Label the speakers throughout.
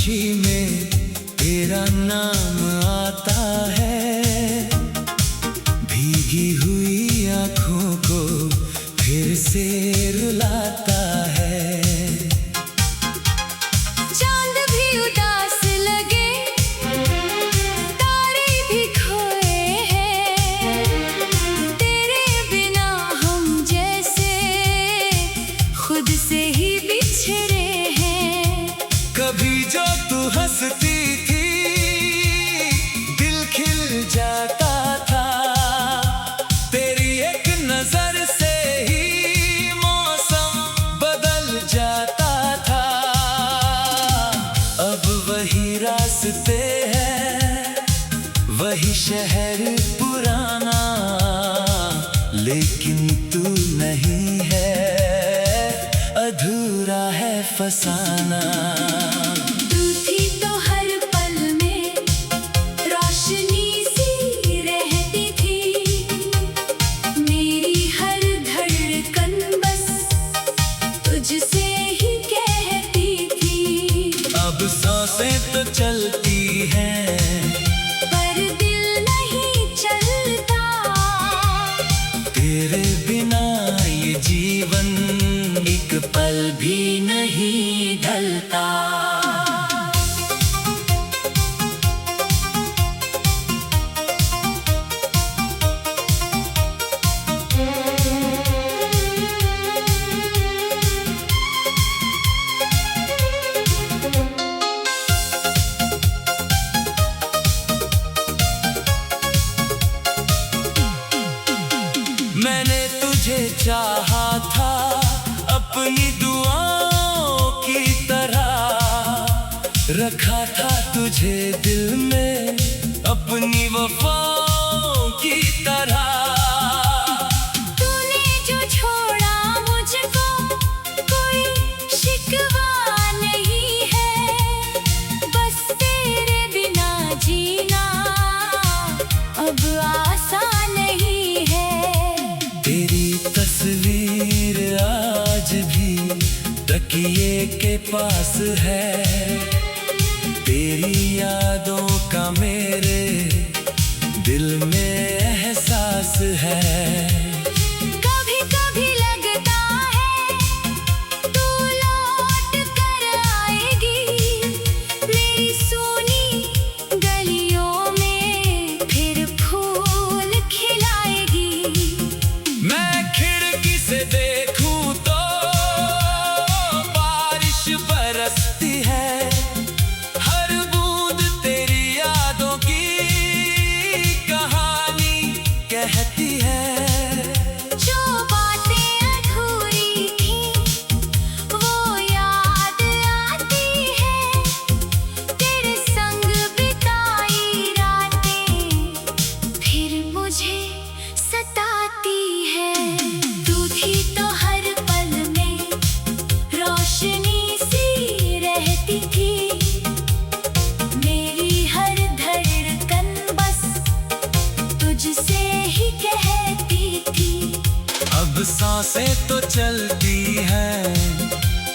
Speaker 1: खुशी में तेरा नाम आता है। भीगी हुई आँखों को फिर से रुलाता है।
Speaker 2: चांद भी उदास लगे, तारे भी खोए हैं, तेरे बिना हम जैसे खुद से ही बिछड़े हैं।
Speaker 1: कभी जो तू हंसती थी दिल खिल जाता था, तेरी एक नजर से ही मौसम बदल जाता था। अब वही रास्ते हैं, वही शहर पुराना, लेकिन तू नहीं है, अधूरा है फसाना।
Speaker 2: तू थी तो हर पल में रोशनी सी रहती थी, मेरी हर धड़कन बस तुझसे ही कहती थी।
Speaker 1: अब सांसें तो चलती हैं,
Speaker 2: पर दिल नहीं चलता,
Speaker 1: तेरे बिना ये जीवन एक पल भी नहीं ढलता। मैंने तुझे चाहा था अपनी दुआओं की तरह, रखा था तुझे दिल में अपनी वफाओं की तरह।
Speaker 2: तूने जो छोड़ा मुझको कोई शिकवा नहीं है, बस तेरे बिना जीना अब आसान नहीं है।
Speaker 1: तेरी तस्वीर आज भी तकिए के पास है, तेरी यादों का मेरे दिल में एहसास है।
Speaker 2: कभी कभी लगता है तू लौट कर आएगी, मेरी सोनी गलियों में फिर फूल खिलाएगी।
Speaker 1: मैं खिड़की से देखूं तो बारिश बरसती है, हर बूंद तेरी यादों की कहानी कहती है।
Speaker 2: जो बातें अधूरी थी वो याद आती है, तेरे संग बिताई रातें फिर मुझे सताती है। तू थी तो हर पल में रोशनी सी रहती थी, मेरी हर धड़कन बस तुझसे ही कहती थी।
Speaker 1: अब सांसें तो चलती हैं,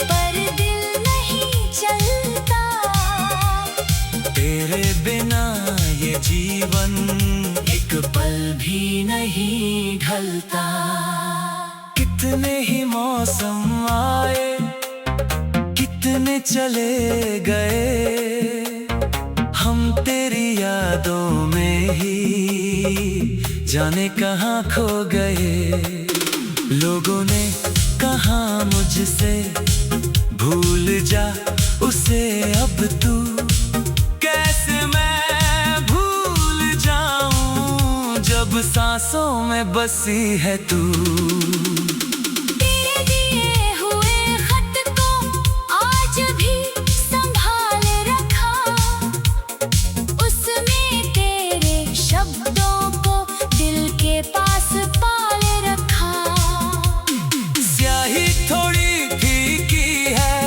Speaker 2: पर दिल नहीं चलता,
Speaker 1: तेरे बिना ये जीवन एक पल भी नहीं ढलता। कितने ही मौसम आए, कितने चले गए, हम तेरी यादों में ही जाने कहाँ खो गए। लोगों ने कहा मुझसे भूल जा उसे अब तू, कैसे मैं भूल जाऊं जब सांसों में बसी है तू।
Speaker 2: तेरे दिए हुए खत को आज भी संभाल रखा, उसमें तेरे शब्दों को दिल के पास पाल रखा।
Speaker 1: स्याही थोड़ी फीकी है,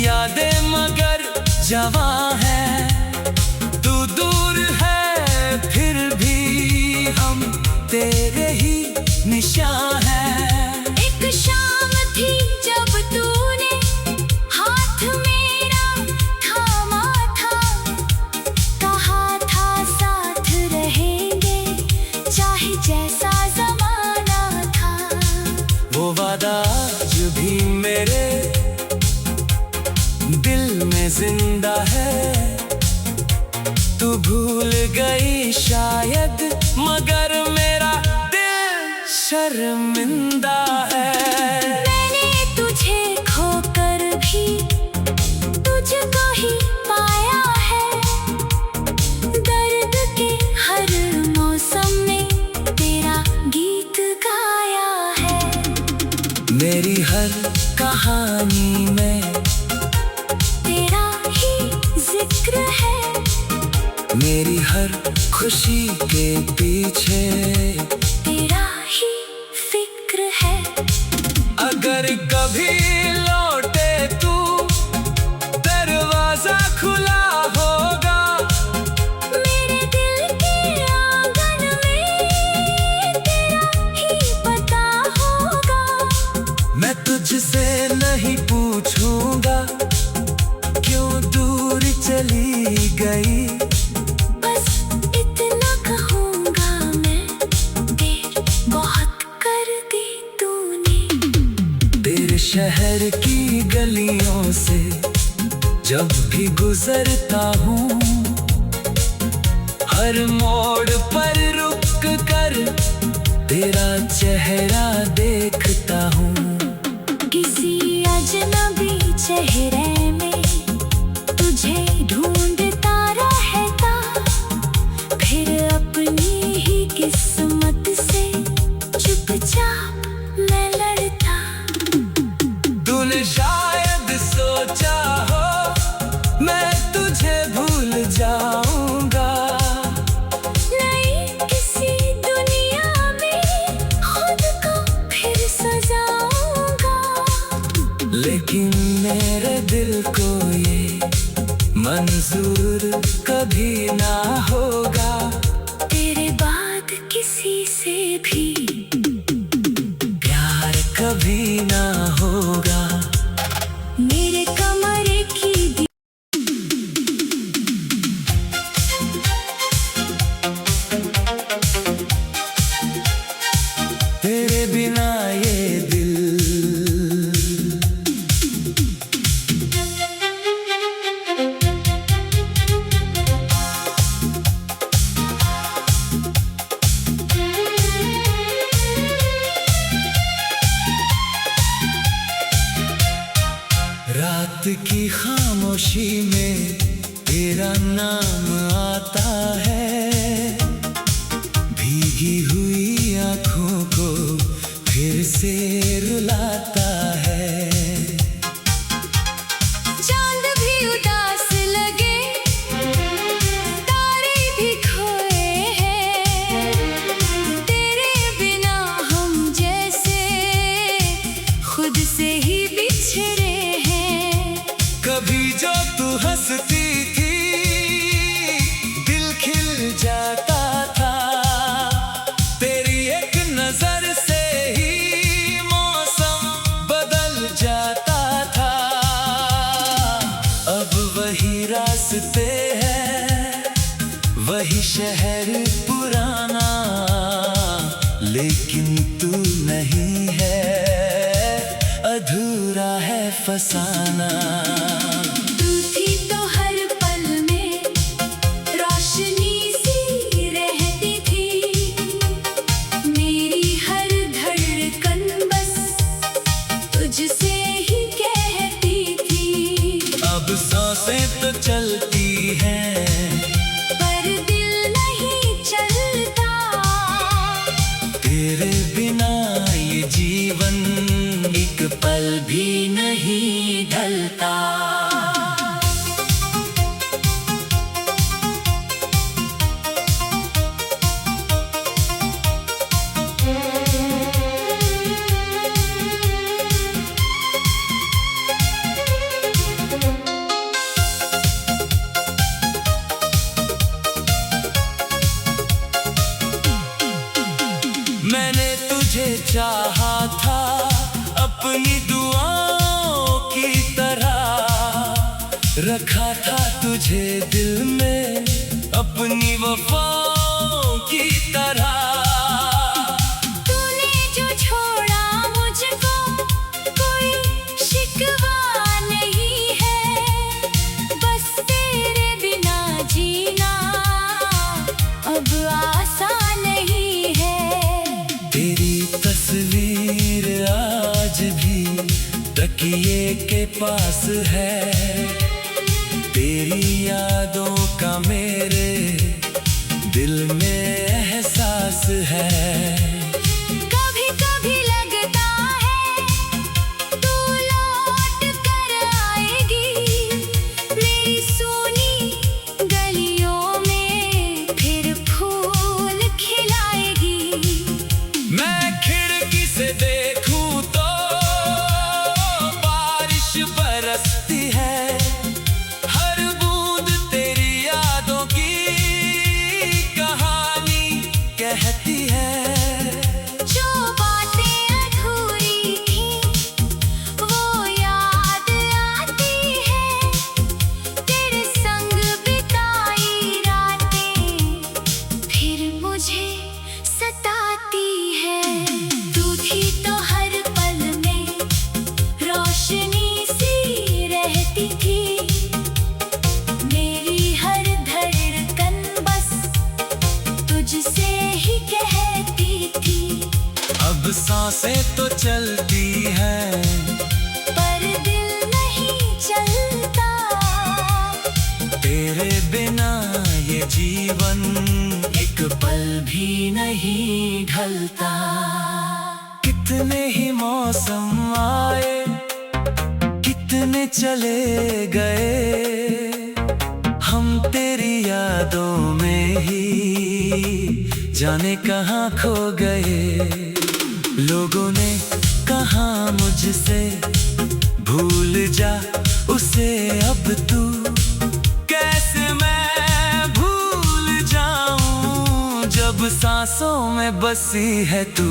Speaker 1: यादें मगर जवां है, तू दूर है फिर भी हम तेरे ही निशान है।
Speaker 2: एक शाम थी जब तूने हाथ मेरा था
Speaker 1: जिंदा है। तू भूल गई शायद, मगर मेरा दिल शर्मिंदा है।
Speaker 2: मैंने तुझे खोकर भी तुझको ही पाया है। दर्द के हर मौसम में तेरा गीत गाया है।
Speaker 1: मेरी हर कहानी में
Speaker 2: तेरा ही जिक्र है।
Speaker 1: मेरी हर खुशी के पीछे
Speaker 2: तेरा ही फिक्र है।
Speaker 1: अगर कभी लौटे तू, दरवाजा खुला होगा।
Speaker 2: मेरे दिल के आंगन में तेरा ही पता होगा।
Speaker 1: मैं तुझसे नहीं पूछूंगा क्यों दूर चली गई।
Speaker 2: बस इतना कहूँगा मैं, देर बहुत कर दी तूने।
Speaker 1: तेरे शहर की गलियों से जब भी गुजरता हूँ, हर मोड़ पर रुक कर तेरा चेहरा देखता हूँ।
Speaker 2: किसी अजनबी चेहरे में तुझे ढूंढता रहता। फिर अपनी ही किस्मत से चुपचाप मैं लड़ता।
Speaker 1: तूने शायद सोचा हो मैं तुझे भूल जाऊंगा।
Speaker 2: नई किसी दुनिया में खुद को फिर सजाऊंगा।
Speaker 1: लेकिन मेरे दिल को ये मंजूर कभी ना होगा।
Speaker 2: तेरे बाद किसी से भी
Speaker 1: प्यार कभी ना होगा।
Speaker 2: मेरे कमरे की
Speaker 1: तेरे बिना ये दिल रात की खामोशी में तेरा नाम आता है। भीगी हुई आंखों को फिर से रुलाता है।
Speaker 2: चांद भी उदास लगे, तारे भी खोए हैं। तेरे बिना हम जैसे खुद से ही बिछड़े हैं।
Speaker 1: कभी जो तू हंसती थी दिल खिल जाता था। तेरी एक नजर से ही मौसम बदल जाता था। अब वही रास्ते हैं, वही शहर पुराना, लेकिन तू नहीं है। अधूरा है फसाना।
Speaker 2: तू थी तो हर पल में रोशनी सी रहती थी। मेरी हर धड़कन बस तुझसे ही कहती थी।
Speaker 1: अब सांसें तो चलती हैं,
Speaker 2: पर दिल नहीं चलता।
Speaker 1: तेरे बिना ये जीवन एक पल भी नहीं ढलता। मैंने तुझे चाहा था अपनी दुआओं की तरह। रखा था तुझे दिल में अपनी वफाओं की तरह।
Speaker 2: तूने जो छोड़ा मुझको कोई शिकवा नहीं है। बस
Speaker 1: दिए के पास है, तेरी यादों का मेरे दिल में एहसास है।
Speaker 2: कभी कभी लगता है तू लौट कर आएगी, मेरी सोनी गलियों में फिर फूल खिलाएगी।
Speaker 1: मैं खिड़की से देखूं तो बारिश बरसती है, हर बूंद तेरी यादों की कहानी कहती है।
Speaker 2: जो बातें अधूरी थी वो याद आती है, तेरे संग बिताई रातें फिर मुझे सताती है। तू थी तो हर पल में रोशनी सी रहती थी, मेरी हर धड़कन बस तुझसे ही कहती थी।
Speaker 1: अब सांसें तो चलती हैं,
Speaker 2: पर दिल नहीं चलता,
Speaker 1: तेरे बिना ये जीवन एक पल भी नहीं ढलता। कितने ही मौसम आए, कितने चले गए, हम तेरी यादों में ही जाने कहाँ खो गए। लोगों ने कहा मुझसे भूल जा उसे अब तू, कैसे मैं भूल जाऊं जब सांसों में बसी है तू।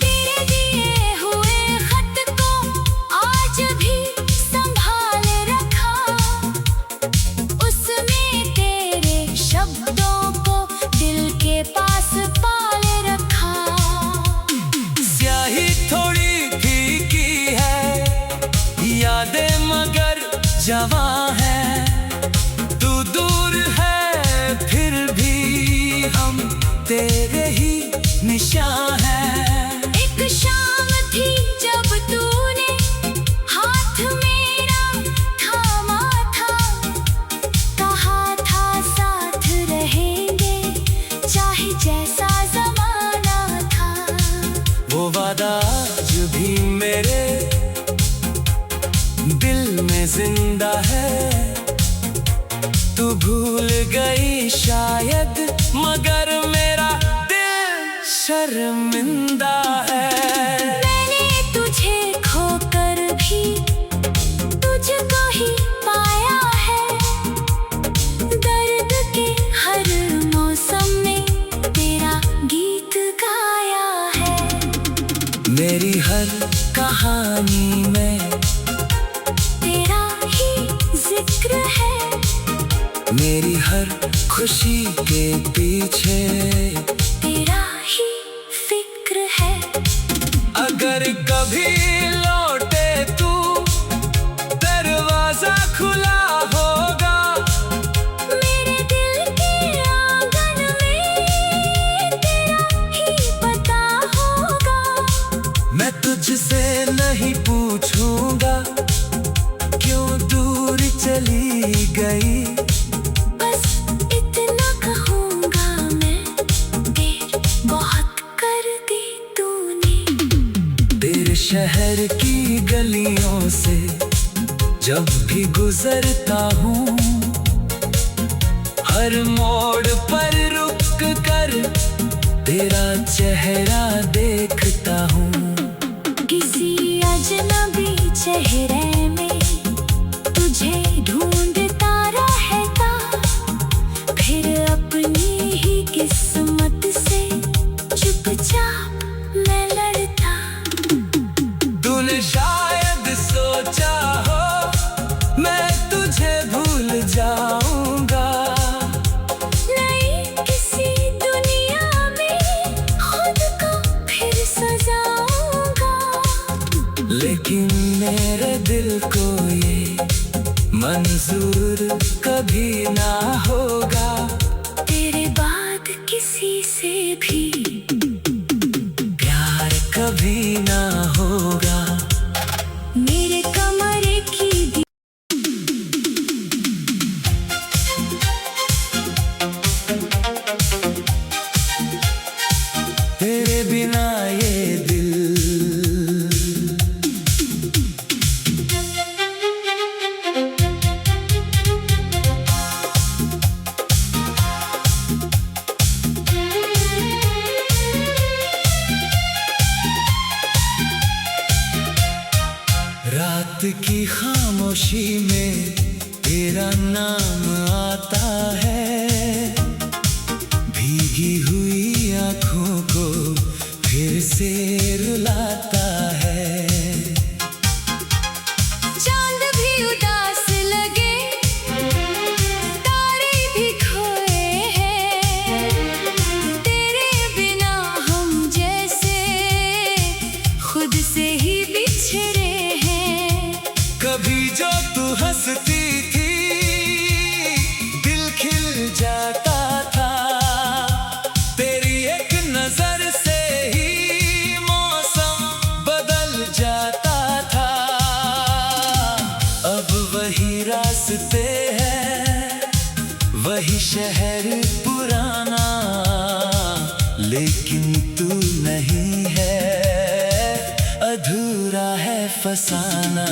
Speaker 2: तेरे दिए हुए खत को आज भी संभाल रखा, उसमें तेरे शब्दों को दिल के पास पाल रखा।
Speaker 1: स्याही थोड़ी फीकी है, यादें मगर जवां है, तू दूर है फिर भी हम तेरे ही निशान हैं।
Speaker 2: एक शाम थी जब तूने हाथ मेरा थामा था, कहा था साथ रहेंगे चाहे जैसा ज़माना था।
Speaker 1: वो वादा आज भी मेरे दिल में जिंदा है, तू भूल गई शायद मगर मेरा दिल शर्मिंदा है।
Speaker 2: मैंने तुझे खोकर भी तुझको ही पाया है, दर्द के हर मौसम में तेरा गीत गाया है।
Speaker 1: मेरी हर कहानी में
Speaker 2: तेरा ही जिक्र है,
Speaker 1: मेरी हर खुशी के पीछे
Speaker 2: तेरा ही फिक्र है।
Speaker 1: अगर कभी लौटे तू दरवाजा खुला होगा,
Speaker 2: मेरे दिल के आंगन में तेरा ही पता होगा।
Speaker 1: मैं तुझसे नहीं पूछूंगा क्यों दूर चली गई,
Speaker 2: बस इतना कहूँगा मैं, देर बहुत कर दी तूने।
Speaker 1: तेरे शहर की गलियों से जब भी गुजरता हूँ, हर मोड़ पर रुक कर तेरा चेहरा देखता हूँ।
Speaker 2: किसी अजनबी चेहरे में तुझे ढूंढता रहता, फिर अपनी ही किस्मत से चुपचाप मैं लड़ता।
Speaker 1: तूने शायद सोचा हो मैं तुझे भूल जाऊंगा,
Speaker 2: नई किसी दुनिया में खुद को फिर सजाऊंगा।
Speaker 1: लेकिन मेरे दिल को ये मंजूर कभी ना होगा,
Speaker 2: तेरे बाद किसी से भी
Speaker 1: प्यार कभी ना होगा। नाम आता है, भीगी हुई आंखों को फिर से रुलाता है।
Speaker 2: चांद भी उदास लगे, तारे भी खोए हैं, तेरे बिना हम जैसे खुद से ही बिछड़े हैं।
Speaker 1: कभी जो तू हंसती थी, दिल खिल जाता था, तेरी एक नजर से ही मौसम बदल जाता था। अब वही रास्ते हैं, वही शहर पुराना, लेकिन तू नहीं है, अधूरा है फसाना।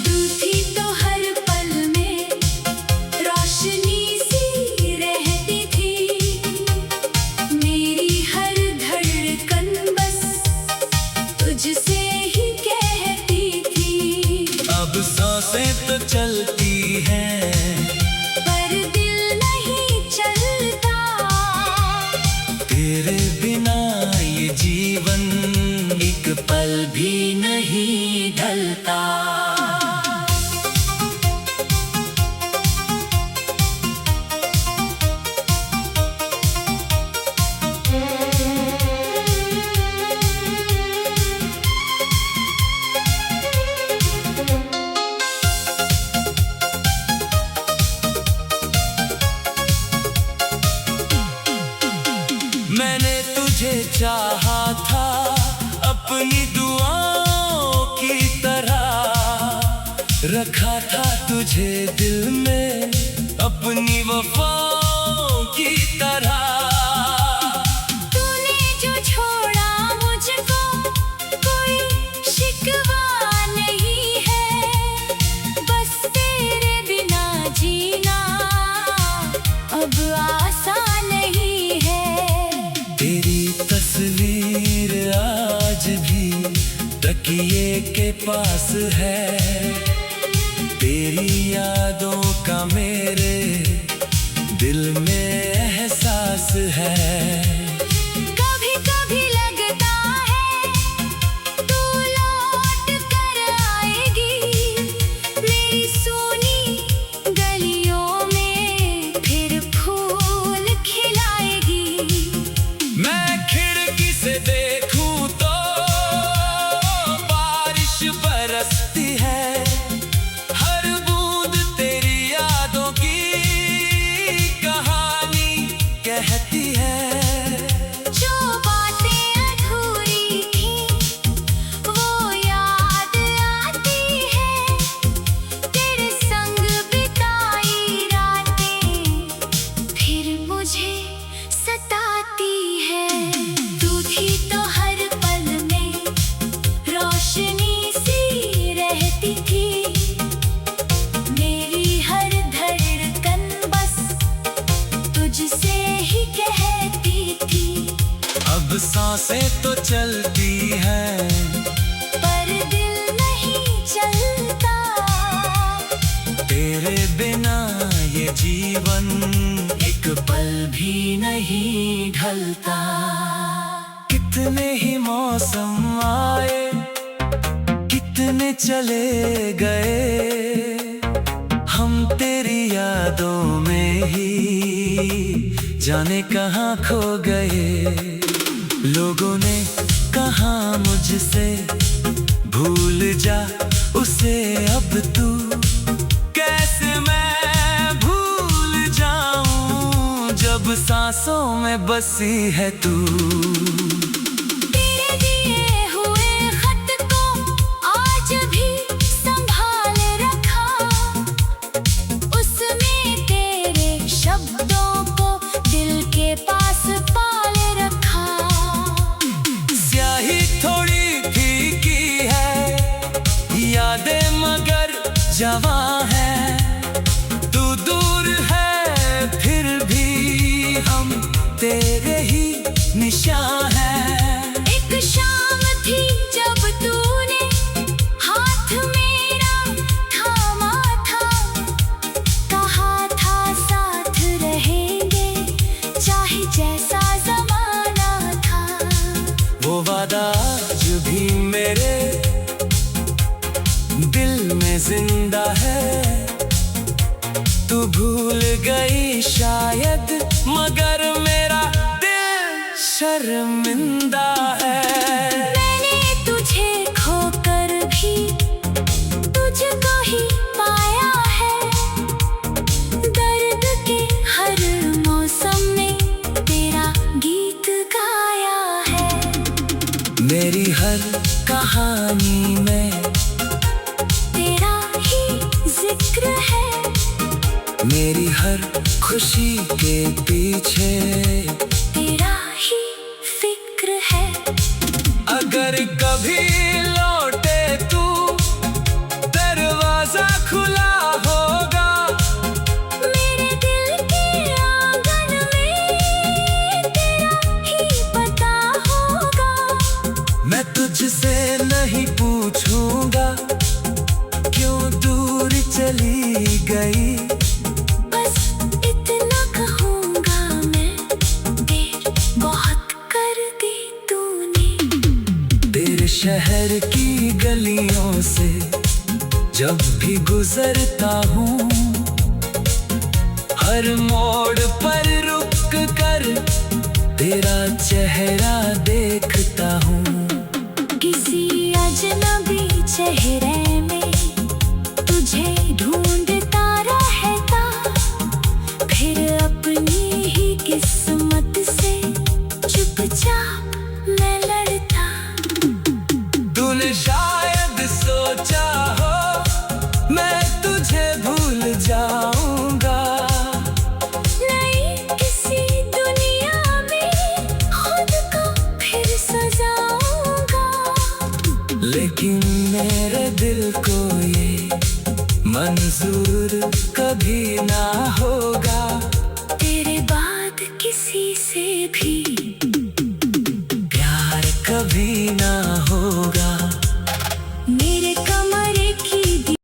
Speaker 2: तू थी तो हर पल में रोशनी सी रहती थी, मेरी हर धड़कन बस तुझसे ही कहती थी।
Speaker 1: अब सांसें तो चलती हैं,
Speaker 2: पर दिल नहीं चलता,
Speaker 1: तेरे बिना ये जीवन एक पल भी नहीं ढलता। मैंने तुझे चाहा था अपनी दुआओं की तरह, रखा था तुझे दिल में अपनी वफाओं की तरह।
Speaker 2: तूने जो छोड़ा मुझको कोई शिकवा नहीं है, बस तेरे बिना जीना अब आसान नहीं है।
Speaker 1: तेरी तस्वीर आज भी तकिए के पास है, तेरी यादों का मेरे दिल में एहसास है।
Speaker 2: कभी कभी लगता है तू लौट कर आएगी, मेरी सोनी गलियों में फिर फूल खिलाएगी।
Speaker 1: मैं खिड़की से देखूं तो बारिश बरसती है, हर बूंद तेरी यादों की कहानी कहती है।
Speaker 2: जो बातें अधूरी थी वो याद आती है, तेरे संग बिताई रातें फिर मुझे सताती है। तू थी तो हर पल में रोशनी सी रहती थी, मेरी हर धड़कन बस तुझसे ही कहती थी।
Speaker 1: अब सांसें तो चलती हैं,
Speaker 2: पर दिल नहीं चलता,
Speaker 1: तेरे बिना ये जीवन एक पल भी नहीं ढलता। कितने ही मौसम आए, कितने चले गए, हम तेरी यादों में ही जाने कहाँ खो गए। लोगों ने कहा मुझसे भूल जा उसे अब तू, कैसे मैं भूल जाऊं जब सांसों में बसी है तू।
Speaker 2: तेरे दिए हुए खत को आज भी संभाल रखा, उसमें तेरे शब्दों को दिल के पास पाल रखा।
Speaker 1: स्याही थोड़ी फीकी है, यादें मगर जवां है, तू दूर है फिर भी हम तेरे ही निशान है।
Speaker 2: एक शाम थी जब तूने हाथ मेरा थामा था,
Speaker 1: तू भूल गई शायद, मगर मेरा दिल शर्मिंदा है।
Speaker 2: मैंने तुझे खोकर भी तुझको ही पाया है। दर्द के हर मौसम में तेरा गीत गाया है।
Speaker 1: मेरी हर कहानी में
Speaker 2: तेरा ही जिक्र है।
Speaker 1: मेरी हर खुशी के पीछे
Speaker 2: तेरा ही फिक्र है।
Speaker 1: अगर कभी लौटे तू, दरवाजा खुला होगा।
Speaker 2: मेरे दिल के आंगन में तेरा ही पता होगा।
Speaker 1: मैं तुझसे नहीं पूछूंगा क्यों दूर चली गई।
Speaker 2: बस इतना कहूँगा मैं, देर बहुत कर दी तूने।
Speaker 1: तेरे शहर की गलियों से जब भी गुजरता हूँ, हर मोड़ पर रुक कर तेरा चेहरा देखता हूँ।
Speaker 2: किसी अजनबी चेहरे में तुझे ढूंढता रहता, फिर अपनी ही किस्मत से चुपचाप मैं लड़ता।
Speaker 1: तूने शायद सोचा हो मैं तुझे भूल जाऊंगा।
Speaker 2: नई किसी दुनिया में खुद को फिर सजाऊंगा।
Speaker 1: लेकिन मेरे दिल को ये मंजूर कभी ना होगा।
Speaker 2: तेरे बाद किसी से भी